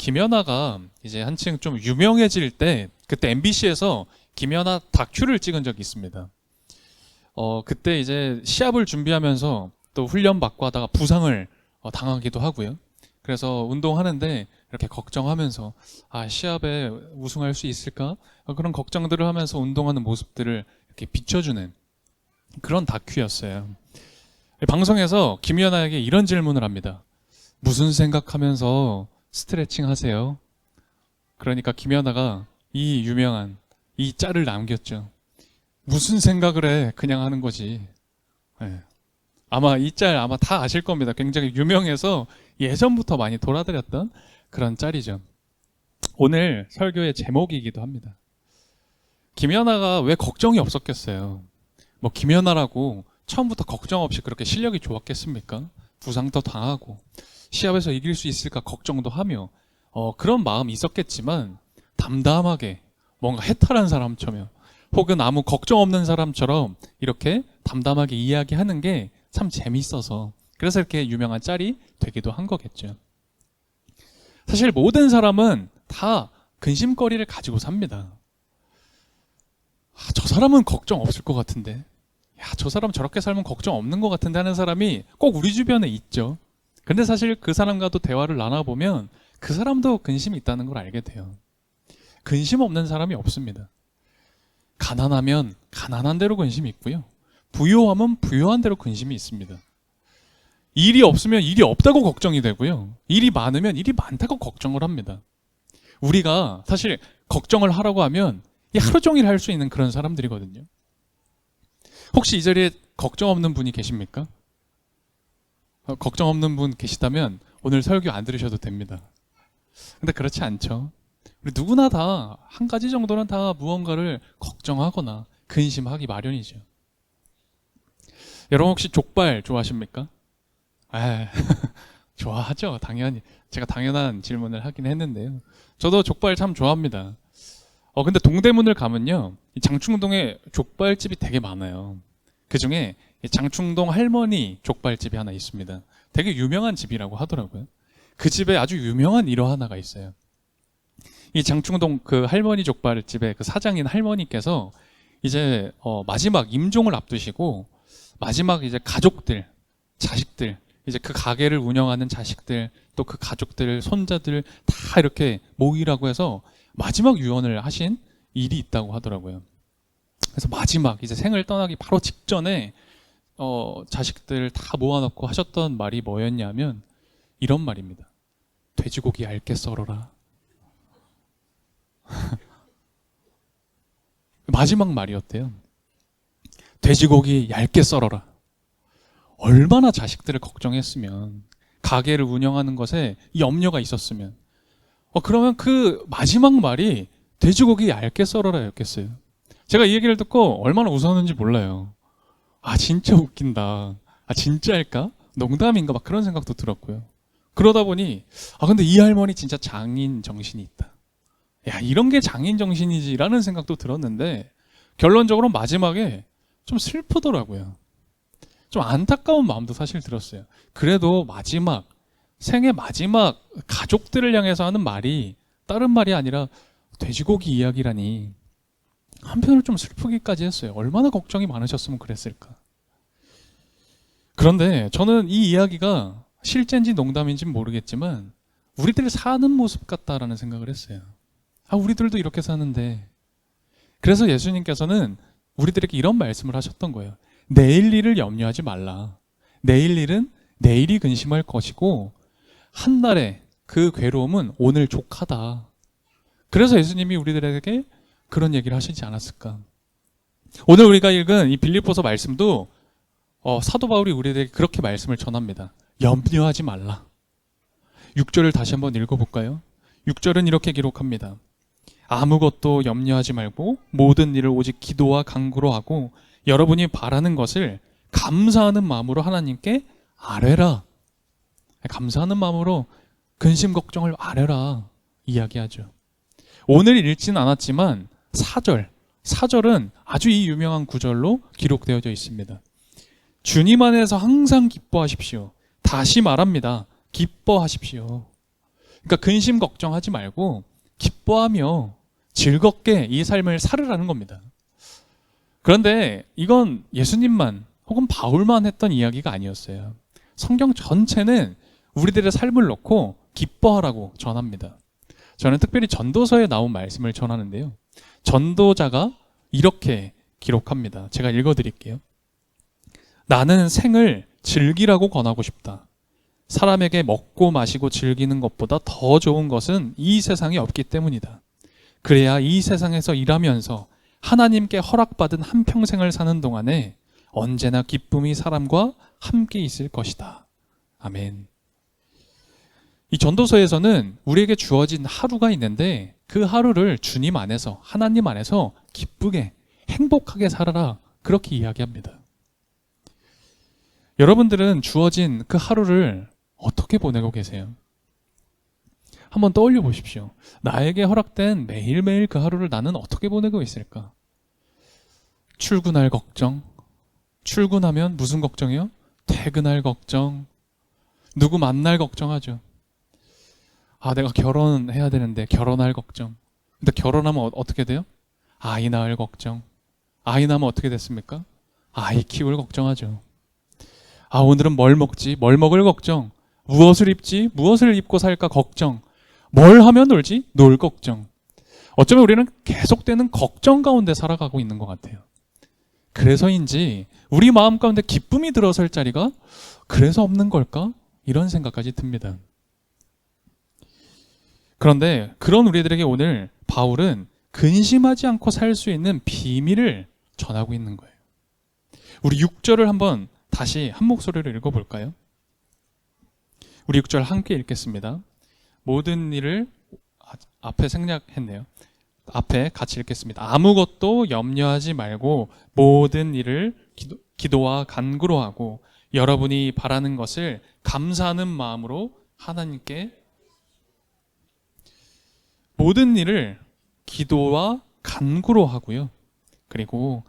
김연아가 이제 한층 좀 유명해질 때 그때 MBC에서 김연아 다큐를 찍은 적이 있습니다. 그때 이제 시합을 준비하면서 또 훈련 받고 하다가 부상을 당하기도 하고요. 그래서 운동하는데 이렇게 걱정하면서 시합에 우승할 수 있을까? 그런 걱정들을 하면서 운동하는 모습들을 이렇게 비춰주는 그런 다큐였어요. 방송에서 김연아에게 이런 질문을 합니다. 무슨 생각하면서 스트레칭 하세요? 그러니까 김연아가 이 유명한 이 짤을 남겼죠. 무슨 생각을 해? 그냥 하는 거지. 네. 아마 이 짤 아마 다 아실 겁니다. 굉장히 유명해서 예전부터 많이 돌아다녔던 그런 짤이죠. 오늘 설교의 제목이기도 합니다. 김연아가 왜 걱정이 없었겠어요? 뭐 김연아라고 처음부터 걱정 없이 그렇게 실력이 좋았겠습니까? 부상도 당하고 시합에서 이길 수 있을까 걱정도 하며 그런 마음이 있었겠지만 담담하게 뭔가 해탈한 사람처럼 혹은 아무 걱정 없는 사람처럼 이렇게 담담하게 이야기하는 게 참 재밌어서 그래서 이렇게 유명한 짤이 되기도 한 거겠죠. 사실 모든 사람은 다 근심거리를 가지고 삽니다. 저 사람은 걱정 없을 것 같은데 저 사람 저렇게 살면 걱정 없는 것 같은데 하는 사람이 꼭 우리 주변에 있죠. 근데 사실 그 사람과도 대화를 나눠보면 그 사람도 근심이 있다는 걸 알게 돼요. 근심 없는 사람이 없습니다. 가난하면 가난한 대로 근심이 있고요. 부유하면 부유한 대로 근심이 있습니다. 일이 없으면 일이 없다고 걱정이 되고요. 일이 많으면 일이 많다고 걱정을 합니다. 우리가 사실 걱정을 하라고 하면 하루 종일 할 수 있는 그런 사람들이거든요. 혹시 이 자리에 걱정 없는 분이 계십니까? 걱정 없는 분 계시다면 오늘 설교 안 들으셔도 됩니다. 근데 그렇지 않죠. 우리 누구나 다 한 가지 정도는 다 무언가를 걱정하거나 근심하기 마련이죠. 여러분 혹시 족발 좋아하십니까? 좋아하죠. 당연히. 제가 당연한 질문을 하긴 했는데요. 저도 족발 참 좋아합니다. 근데 동대문을 가면요. 이 장충동에 족발집이 되게 많아요. 그 중에 장충동 할머니 족발집이 하나 있습니다. 되게 유명한 집이라고 하더라고요. 그 집에 아주 유명한 일화 하나가 있어요. 이 장충동 그 할머니 족발집의 그 사장인 할머니께서 이제 마지막 임종을 앞두시고 마지막 이제 가족들, 자식들, 이제 그 가게를 운영하는 자식들, 또 그 가족들, 손자들 다 이렇게 모이라고 해서 마지막 유언을 하신 일이 있다고 하더라고요. 그래서 마지막 이제 생을 떠나기 바로 직전에 자식들 다 모아놓고 하셨던 말이 뭐였냐면 이런 말입니다. 돼지고기 얇게 썰어라. 마지막 말이었대요. 돼지고기 얇게 썰어라. 얼마나 자식들을 걱정했으면 가게를 운영하는 것에 염려가 있었으면 그러면 그 마지막 말이 돼지고기 얇게 썰어라 였겠어요. 제가 이 얘기를 듣고 얼마나 웃었는지 몰라요. 진짜 웃긴다. 진짜일까? 농담인가? 막 그런 생각도 들었고요. 그러다 보니 근데 이 할머니 진짜 장인 정신이 있다. 이런 게 장인 정신이지라는 생각도 들었는데 결론적으로 마지막에 좀 슬프더라고요. 좀 안타까운 마음도 사실 들었어요. 그래도 마지막 생의 마지막 가족들을 향해서 하는 말이 다른 말이 아니라 돼지고기 이야기라니 한편으로 좀 슬프기까지 했어요. 얼마나 걱정이 많으셨으면 그랬을까. 그런데 저는 이 이야기가 실제인지 농담인지는 모르겠지만 우리들이 사는 모습 같다라는 생각을 했어요. 우리들도 이렇게 사는데. 그래서 예수님께서는 우리들에게 이런 말씀을 하셨던 거예요. 내일 일을 염려하지 말라. 내일 일은 내일이 근심할 것이고 한날의 그 괴로움은 오늘 족하다. 그래서 예수님이 우리들에게 그런 얘기를 하시지 않았을까. 오늘 우리가 읽은 이 빌립보서 말씀도 사도 바울이 우리들에게 그렇게 말씀을 전합니다. 염려하지 말라. 6절을 다시 한번 읽어볼까요? 6절은 이렇게 기록합니다. 아무것도 염려하지 말고 모든 일을 오직 기도와 간구로 하고 여러분이 바라는 것을 감사하는 마음으로 하나님께 아뢰라. 감사하는 마음으로 근심 걱정을 아뢰라 이야기하죠. 오늘 읽지는 않았지만 4절은 아주 이 유명한 구절로 기록되어져 있습니다. 주님 안에서 항상 기뻐하십시오. 다시 말합니다. 기뻐하십시오. 그러니까 근심 걱정하지 말고 기뻐하며 즐겁게 이 삶을 살으라는 겁니다. 그런데 이건 예수님만 혹은 바울만 했던 이야기가 아니었어요. 성경 전체는 우리들의 삶을 놓고 기뻐하라고 전합니다. 저는 특별히 전도서에 나온 말씀을 전하는데요. 전도자가 이렇게 기록합니다. 제가 읽어드릴게요. 나는 생을 즐기라고 권하고 싶다. 사람에게 먹고 마시고 즐기는 것보다 더 좋은 것은 이 세상에 없기 때문이다. 그래야 이 세상에서 일하면서 하나님께 허락받은 한평생을 사는 동안에 언제나 기쁨이 사람과 함께 있을 것이다. 아멘. 이 전도서에서는 우리에게 주어진 하루가 있는데 그 하루를 주님 안에서, 하나님 안에서 기쁘게 행복하게 살아라, 그렇게 이야기합니다. 여러분들은 주어진 그 하루를 어떻게 보내고 계세요? 한번 떠올려 보십시오. 나에게 허락된 매일매일 그 하루를 나는 어떻게 보내고 있을까? 출근할 걱정. 출근하면 무슨 걱정이요? 퇴근할 걱정. 누구 만날 걱정하죠. 아, 내가 결혼해야 되는데 결혼할 걱정. 근데 결혼하면 어떻게 돼요? 아이 낳을 걱정. 아이 낳으면 어떻게 됐습니까? 아이 키울 걱정하죠. 아, 오늘은 뭘 먹지? 뭘 먹을 걱정. 무엇을 입지? 무엇을 입고 살까 걱정. 뭘 하면 놀지? 놀 걱정. 어쩌면 우리는 계속되는 걱정 가운데 살아가고 있는 것 같아요. 그래서인지 우리 마음 가운데 기쁨이 들어설 자리가 그래서 없는 걸까? 이런 생각까지 듭니다. 그런데 그런 우리들에게 오늘 바울은 근심하지 않고 살 수 있는 비밀을 전하고 있는 거예요. 우리 6절을 한번 다시 한 목소리로 읽어볼까요? 우리 6절 함께 읽겠습니다. 모든 일을 앞에 생략했네요. 앞에 같이 읽겠습니다. 아무것도 염려하지 말고 모든 일을 기도와 간구로 하고 여러분이 바라는 것을 감사하는 마음으로 하나님께, 모든 일을 기도와 간구로 하고요. 그리고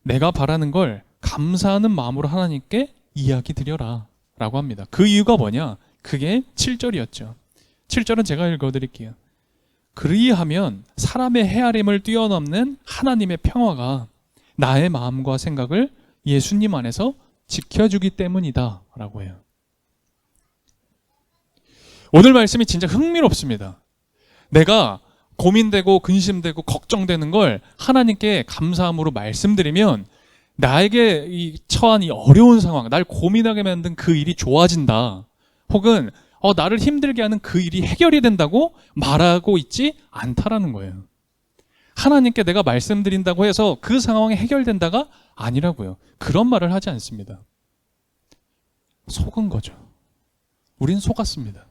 내가 바라는 걸 감사하는 마음으로 하나님께 이야기 드려라 라고 합니다. 그 이유가 뭐냐? 그게 7절이었죠. 7절은 제가 읽어드릴게요. 그리하면 사람의 헤아림을 뛰어넘는 하나님의 평화가 나의 마음과 생각을 예수님 안에서 지켜주기 때문이다 라고 해요. 오늘 말씀이 진짜 흥미롭습니다. 내가 고민되고 근심되고 걱정되는 걸 하나님께 감사함으로 말씀드리면 나에게 이 처한 이 어려운 상황, 날 고민하게 만든 그 일이 좋아진다. 혹은 나를 힘들게 하는 그 일이 해결이 된다고 말하고 있지 않다라는 거예요. 하나님께 내가 말씀드린다고 해서 그 상황이 해결된다가 아니라고요. 그런 말을 하지 않습니다. 속은 거죠. 우린 속았습니다.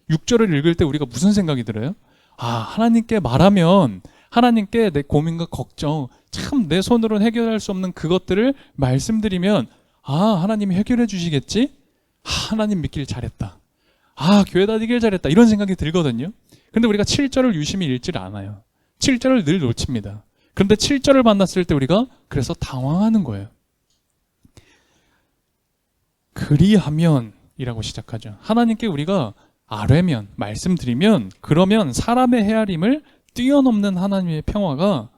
6절을 읽을 때 우리가 무슨 생각이 들어요? 아, 하나님께 말하면 하나님께 내 고민과 걱정, 참 내 손으로는 해결할 수 없는 그것들을 말씀드리면 아, 하나님이 해결해 주시겠지? 하나님 믿길 잘했다. 아, 교회 다니길 잘했다. 이런 생각이 들거든요. 근데 우리가 7절을 유심히 읽지를 않아요. 7절을 늘 놓칩니다. 그런데 7절을 만났을 때 우리가 그래서 당황하는 거예요. 그리하면 이라고 시작하죠. 하나님께 우리가 아뢰면, 말씀드리면, 그러면 사람의 헤아림을 뛰어넘는 하나님의 평화가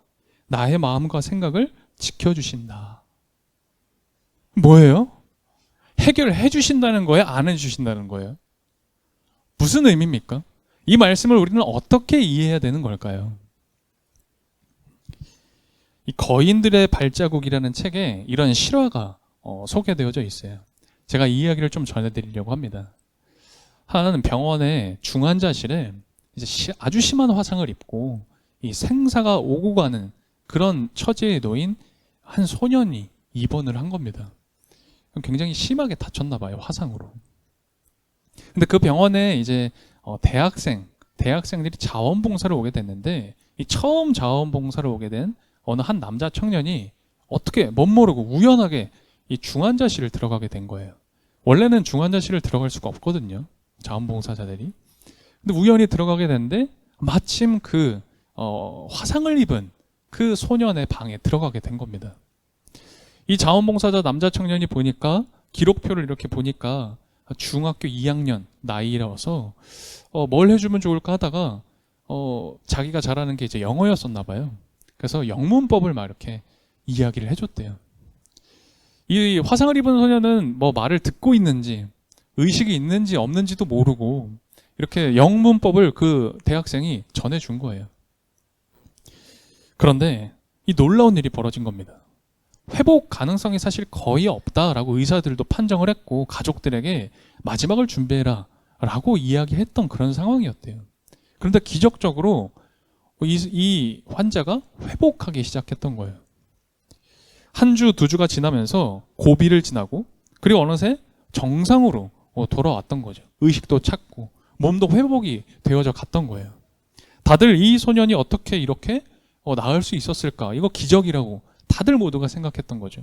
나의 마음과 생각을 지켜주신다. 뭐예요? 해결해 주신다는 거예요? 안 해주신다는 거예요? 무슨 의미입니까? 이 말씀을 우리는 어떻게 이해해야 되는 걸까요? 이 거인들의 발자국이라는 책에 이런 실화가 소개되어져 있어요. 제가 이 이야기를 좀 전해드리려고 합니다. 한 병원의 중환자실에 이제 아주 심한 화상을 입고 이 생사가 오고 가는 그런 처지에 놓인 한 소년이 입원을 한 겁니다. 굉장히 심하게 다쳤나 봐요, 화상으로. 근데 그 병원에 이제 대학생들이 자원봉사를 오게 됐는데 이 처음 자원봉사를 오게 된 어느 한 남자 청년이 어떻게 멋모르고 우연하게 이 중환자실을 들어가게 된 거예요. 원래는 중환자실을 들어갈 수가 없거든요, 자원봉사자들이. 근데 우연히 들어가게 됐는데 마침 그 화상을 입은 그 소년의 방에 들어가게 된 겁니다. 이 자원봉사자 남자 청년이 보니까 기록표를 이렇게 보니까 중학교 2학년 나이라서 뭘 해주면 좋을까 하다가 자기가 잘하는 게 이제 영어였었나 봐요. 그래서 영문법을 막 이렇게 이야기를 해줬대요. 이 화상을 입은 소녀는 뭐 말을 듣고 있는지 의식이 있는지 없는지도 모르고 이렇게 영문법을 그 대학생이 전해준 거예요. 그런데 이 놀라운 일이 벌어진 겁니다. 회복 가능성이 사실 거의 없다라고 의사들도 판정을 했고 가족들에게 마지막을 준비해라 라고 이야기했던 그런 상황이었대요. 그런데 기적적으로 이 환자가 회복하기 시작했던 거예요. 한 주, 두 주가 지나면서 고비를 지나고 그리고 어느새 정상으로 돌아왔던 거죠. 의식도 찾고 몸도 회복이 되어져 갔던 거예요. 다들 이 소년이 어떻게 이렇게 나을 수 있었을까? 이거 기적이라고 다들 모두가 생각했던 거죠.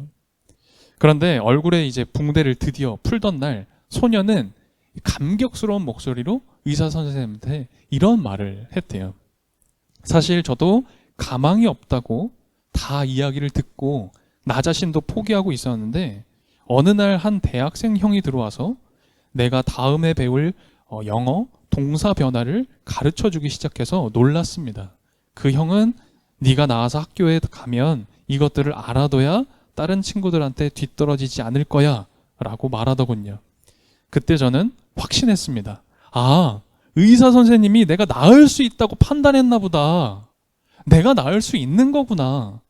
그런데 얼굴에 이제 붕대를 드디어 풀던 날 소년은 감격스러운 목소리로 의사 선생님한테 이런 말을 했대요. 사실 저도 가망이 없다고 다 이야기를 듣고 나 자신도 포기하고 있었는데 어느 날 한 대학생 형이 들어와서 내가 다음에 배울 영어 동사 변화를 가르쳐주기 시작해서 놀랐습니다. 그 형은 네가 나와서 학교에 가면 이것들을 알아둬야 다른 친구들한테 뒤떨어지지 않을 거야 라고 말하더군요. 그때 저는 확신했습니다. 아, 의사 선생님이 내가 나을 수 있다고 판단했나 보다. 내가 나을 수 있는 거구나.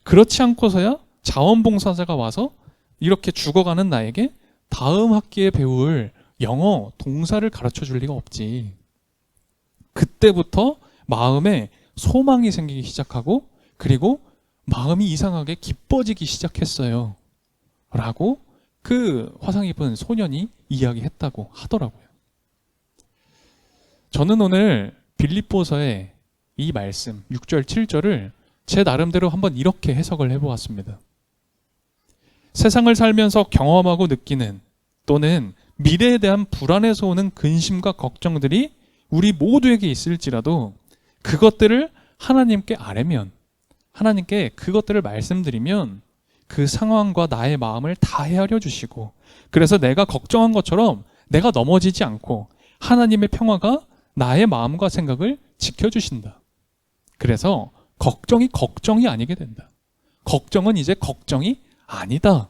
그렇지 않고서야 자원봉사자가 와서 이렇게 죽어가는 나에게 다음 학기에 배울 영어 동사를 가르쳐 줄 리가 없지. 그때부터 마음에 소망이 생기기 시작하고 그리고 마음이 이상하게 기뻐지기 시작했어요. 라고 그 화상 입은 소년이 이야기했다고 하더라고요. 저는 오늘 빌립보서의 이 말씀 6절 7절을 제 나름대로 한번 이렇게 해석을 해보았습니다. 세상을 살면서 경험하고 느끼는 또는 미래에 대한 불안에서 오는 근심과 걱정들이 우리 모두에게 있을지라도 그것들을 하나님께 아뢰면 하나님께 그것들을 말씀드리면 그 상황과 나의 마음을 다 헤아려 주시고 그래서 내가 걱정한 것처럼 내가 넘어지지 않고 하나님의 평화가 나의 마음과 생각을 지켜주신다. 그래서 걱정이 아니게 된다. 걱정은 이제 걱정이 아니다.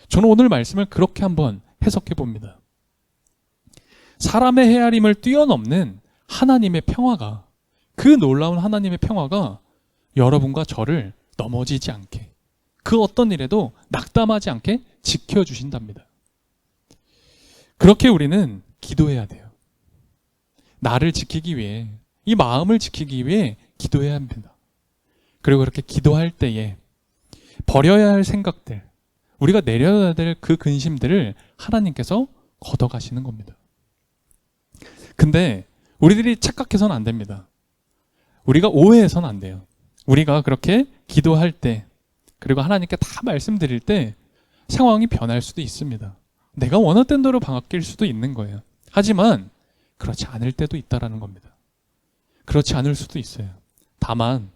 저는 오늘 말씀을 그렇게 한번 해석해 봅니다. 사람의 헤아림을 뛰어넘는 하나님의 평화가 그 놀라운 하나님의 평화가 여러분과 저를 넘어지지 않게 그 어떤 일에도 낙담하지 않게 지켜주신답니다. 그렇게 우리는 기도해야 돼요. 나를 지키기 위해 이 마음을 지키기 위해 기도해야 합니다. 그리고 그렇게 기도할 때에 버려야 할 생각들 우리가 내려야 될 그 근심들을 하나님께서 걷어가시는 겁니다. 근데 우리들이 착각해서는 안 됩니다. 우리가 오해해서는 안 돼요. 우리가 그렇게 기도할 때 그리고 하나님께 다 말씀드릴 때 상황이 변할 수도 있습니다. 내가 원했던 대로 바뀔 수도 있는 거예요. 하지만 그렇지 않을 때도 있다라는 겁니다. 그렇지 않을 수도 있어요. 다만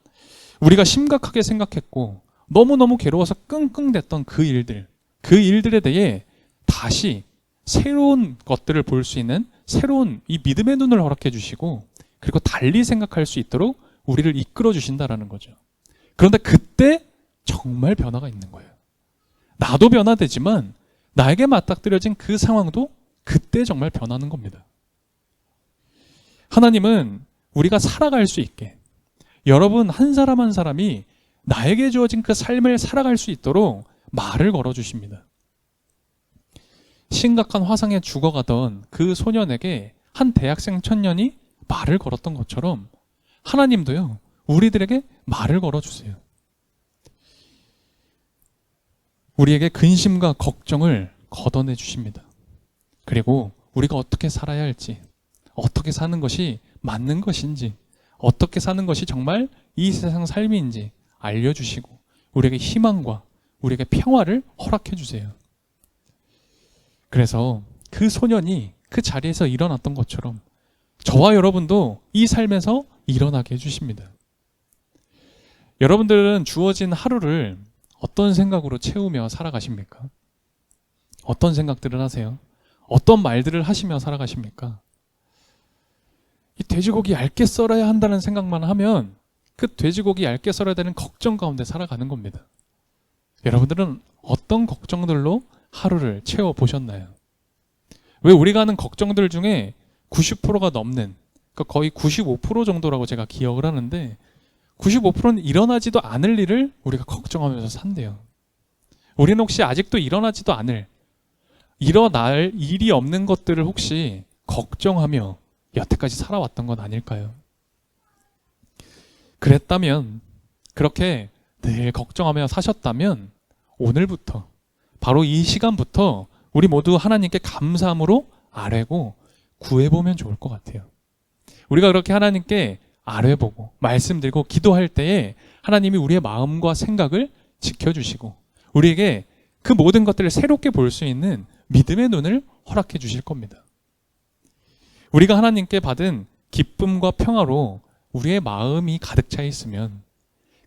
우리가 심각하게 생각했고 너무너무 괴로워서 끙끙댔던 그 일들에 대해 다시 새로운 것들을 볼 수 있는 새로운 이 믿음의 눈을 허락해 주시고 그리고 달리 생각할 수 있도록 우리를 이끌어 주신다라는 거죠. 그런데 그때 정말 변화가 있는 거예요. 나도 변화되지만 나에게 맞닥뜨려진 그 상황도 그때 정말 변하는 겁니다. 하나님은 우리가 살아갈 수 있게 여러분 한 사람 한 사람이 나에게 주어진 그 삶을 살아갈 수 있도록 말을 걸어주십니다. 심각한 화상에 죽어가던 그 소년에게 한 대학생 청년이 말을 걸었던 것처럼 하나님도요 우리들에게 말을 걸어주세요. 우리에게 근심과 걱정을 걷어내 주십니다. 그리고 우리가 어떻게 살아야 할지 어떻게 사는 것이 맞는 것인지 어떻게 사는 것이 정말 이 세상 삶인지 알려주시고 우리에게 희망과 우리에게 평화를 허락해 주세요. 그래서 그 소년이 그 자리에서 일어났던 것처럼 저와 여러분도 이 삶에서 일어나게 해주십니다. 여러분들은 주어진 하루를 어떤 생각으로 채우며 살아가십니까? 어떤 생각들을 하세요? 어떤 말들을 하시며 살아가십니까? 이 돼지고기 얇게 썰어야 한다는 생각만 하면 그 돼지고기 얇게 썰어야 되는 걱정 가운데 살아가는 겁니다. 여러분들은 어떤 걱정들로 하루를 채워보셨나요? 왜 우리가 하는 걱정들 중에 90%가 넘는, 그러니까 거의 95% 정도라고 제가 기억을 하는데 95%는 일어나지도 않을 일을 우리가 걱정하면서 산대요. 우리는 혹시 아직도 일어나지도 않을, 일어날 일이 없는 것들을 혹시 걱정하며 여태까지 살아왔던 건 아닐까요? 그랬다면, 그렇게 늘 걱정하며 사셨다면 오늘부터, 바로 이 시간부터 우리 모두 하나님께 감사함으로 아뢰고 구해보면 좋을 것 같아요. 우리가 그렇게 하나님께 아뢰보고 말씀드리고 기도할 때에 하나님이 우리의 마음과 생각을 지켜주시고 우리에게 그 모든 것들을 새롭게 볼 수 있는 믿음의 눈을 허락해 주실 겁니다. 우리가 하나님께 받은 기쁨과 평화로 우리의 마음이 가득 차 있으면,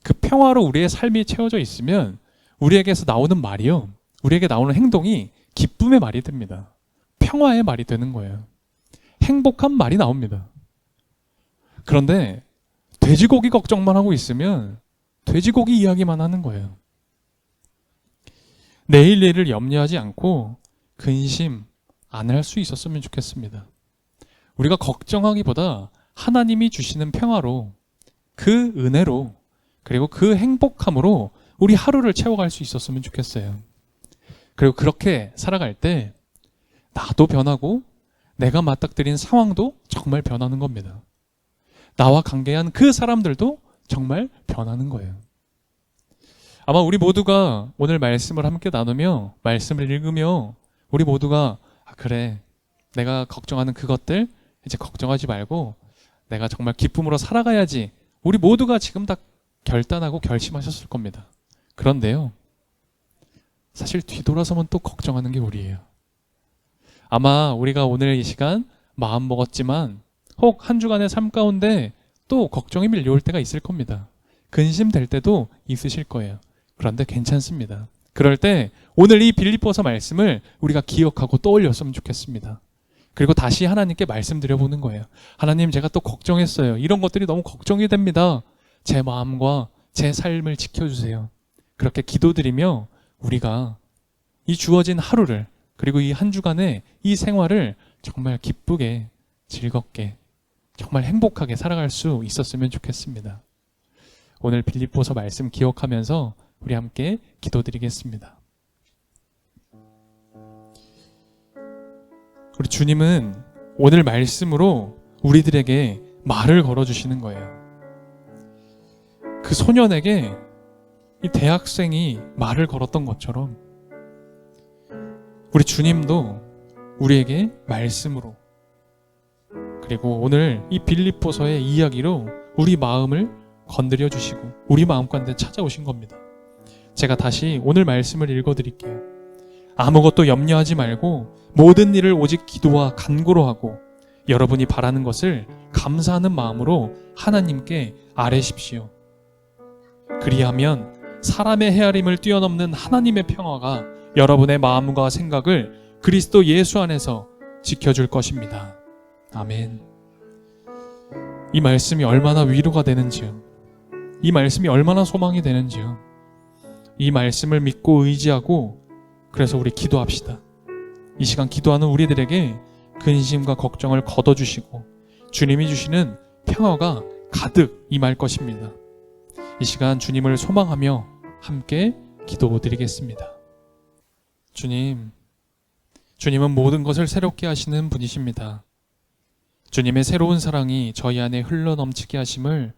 그 평화로 우리의 삶이 채워져 있으면 우리에게서 나오는 말이요, 우리에게 나오는 행동이 기쁨의 말이 됩니다. 평화의 말이 되는 거예요. 행복한 말이 나옵니다. 그런데 돼지고기 걱정만 하고 있으면 돼지고기 이야기만 하는 거예요. 내일 일을 염려하지 않고 근심 안 할 수 있었으면 좋겠습니다. 우리가 걱정하기보다 하나님이 주시는 평화로, 그 은혜로, 그리고 그 행복함으로 우리 하루를 채워갈 수 있었으면 좋겠어요. 그리고 그렇게 살아갈 때 나도 변하고 내가 맞닥뜨린 상황도 정말 변하는 겁니다. 나와 관계한 그 사람들도 정말 변하는 거예요. 아마 우리 모두가 오늘 말씀을 함께 나누며, 말씀을 읽으며 우리 모두가 그래, 내가 걱정하는 그것들 이제 걱정하지 말고 내가 정말 기쁨으로 살아가야지, 우리 모두가 지금 다 결단하고 결심하셨을 겁니다. 그런데요, 사실 뒤돌아서면 또 걱정하는 게 우리예요. 아마 우리가 오늘 이 시간 마음 먹었지만 혹 한 주간의 삶 가운데 또 걱정이 밀려올 때가 있을 겁니다. 근심될 때도 있으실 거예요. 그런데 괜찮습니다. 그럴 때 오늘 이 빌립보서 말씀을 우리가 기억하고 떠올렸으면 좋겠습니다. 그리고 다시 하나님께 말씀드려보는 거예요. 하나님, 제가 또 걱정했어요. 이런 것들이 너무 걱정이 됩니다. 제 마음과 제 삶을 지켜주세요. 그렇게 기도드리며 우리가 이 주어진 하루를, 그리고 이 한 주간의 이 생활을 정말 기쁘게, 즐겁게, 정말 행복하게 살아갈 수 있었으면 좋겠습니다. 오늘 빌립보서 말씀 기억하면서 우리 함께 기도드리겠습니다. 우리 주님은 오늘 말씀으로 우리들에게 말을 걸어주시는 거예요. 그 소년에게 이 대학생이 말을 걸었던 것처럼 우리 주님도 우리에게 말씀으로, 그리고 오늘 이 빌립보서의 이야기로 우리 마음을 건드려 주시고 우리 마음 가운데 찾아오신 겁니다. 제가 다시 오늘 말씀을 읽어드릴게요. 아무것도 염려하지 말고 모든 일을 오직 기도와 간구로 하고 여러분이 바라는 것을 감사하는 마음으로 하나님께 아뢰십시오. 그리하면 사람의 헤아림을 뛰어넘는 하나님의 평화가 여러분의 마음과 생각을 그리스도 예수 안에서 지켜줄 것입니다. 아멘. 이 말씀이 얼마나 위로가 되는지요. 이 말씀이 얼마나 소망이 되는지요. 이 말씀을 믿고 의지하고, 그래서 우리 기도합시다. 이 시간 기도하는 우리들에게 근심과 걱정을 걷어주시고 주님이 주시는 평화가 가득 임할 것입니다. 이 시간 주님을 소망하며 함께 기도드리겠습니다. 주님은 모든 것을 새롭게 하시는 분이십니다. 주님의 새로운 사랑이 저희 안에 흘러넘치게 하심을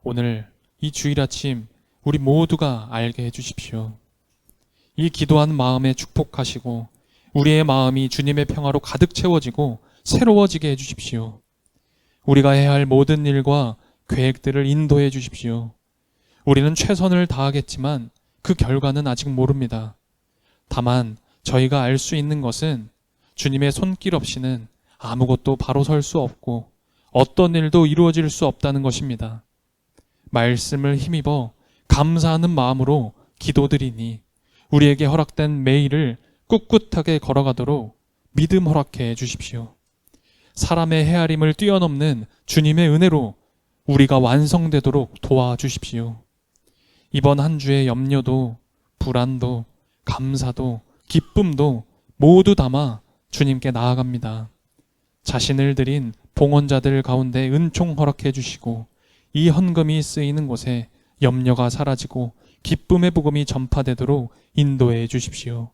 오늘 이 주일 아침 우리 모두가 알게 해주십시오. 이 기도한 마음에 축복하시고 우리의 마음이 주님의 평화로 가득 채워지고 새로워지게 해주십시오. 우리가 해야 할 모든 일과 계획들을 인도해 주십시오. 우리는 최선을 다하겠지만 그 결과는 아직 모릅니다. 다만 저희가 알 수 있는 것은 주님의 손길 없이는 아무것도 바로 설 수 없고 어떤 일도 이루어질 수 없다는 것입니다. 말씀을 힘입어 감사하는 마음으로 기도드리니 우리에게 허락된 매일을 꿋꿋하게 걸어가도록 믿음 허락해 주십시오. 사람의 헤아림을 뛰어넘는 주님의 은혜로 우리가 완성되도록 도와주십시오. 이번 한 주의 염려도 불안도 감사도 기쁨도 모두 담아 주님께 나아갑니다. 자신을 드린 봉헌자들 가운데 은총 허락해 주시고 이 헌금이 쓰이는 곳에 염려가 사라지고 기쁨의 복음이 전파되도록 인도해 주십시오.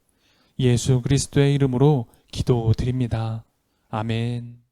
예수 그리스도의 이름으로 기도드립니다. 아멘.